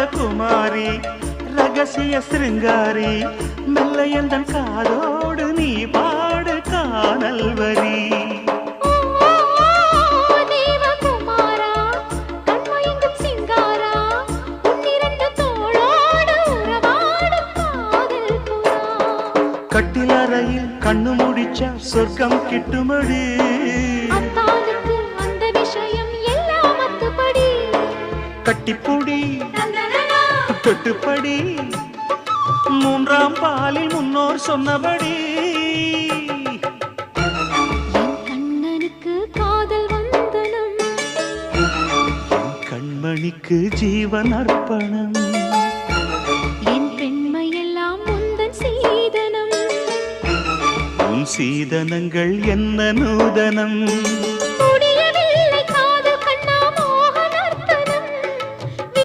ராஜகுமாரி ரகசிய சிருங்காரி மெல்ல எந்தன் காதோடு நீ பாடு காணல் வரி கட்டிலறையில் கண்ணு முடிச்சா சொர்க்கம் கிட்டுமடி அந்த விஷயம் எல்லாம் அத்துப்படி கட்டிப்புடி தொட்டுப்படி மூன்றாம் பாலில் முன்னோர் சொன்னபடி என் கண்ணனுக்கு காதல் வந்தனம் என் கண்மணிக்கு ஜீவன் அர்ப்பணம் என் பெண்மையெல்லாம் முந்தன் சீதனம் உன் சீதனங்கள் என்ன நூதனம்